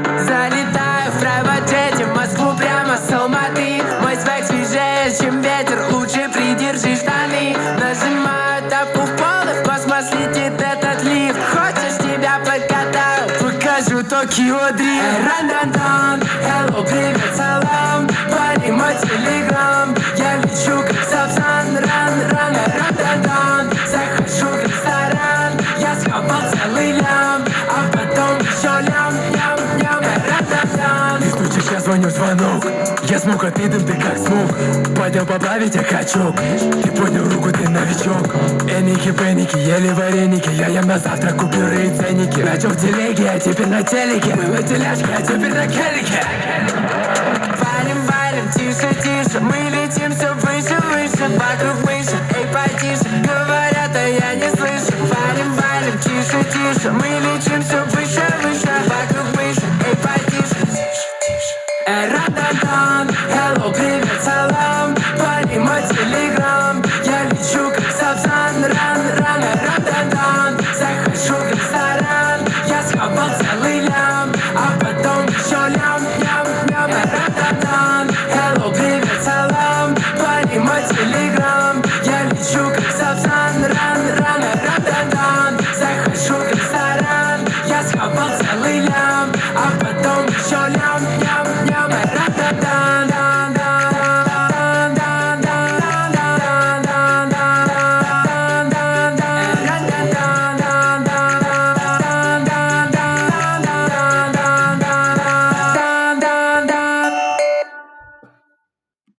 Залетаю в прайват-джете в Москву прямо с Алматы. Мой свек свежее, чем ветер, лучше придержи штаны. Нажимаю тапку в пол, и в космос летит этот лифт. Хочешь, тебя покатаю, покажу Токио дрифт. Ран-дан-дан, hello, привет, салам, парень, мой телеграм. Я лечу как Сапсан, ран-ран, ран-дан-дан. Захожу в ресторан, я схапал целый лям, а потом еще лям-ням-ням, ран-дан-дан. Ты стучишь, я звоню в звонок. Я смог, а ты дым, ты как смог. Поднял поправить, я качок. Ты поднял руку, ты новичок. Эники-пеники, ели вареники. Я ем на завтрак купюры и ценники. Начал в телеге, а теперь на телеке. Была тележка, а теперь на келике. Валим, тише, мы летим все выше, вокруг мыши, эй, потише. Говорят, а я не слышу. Валим, тише, мы летим все выше.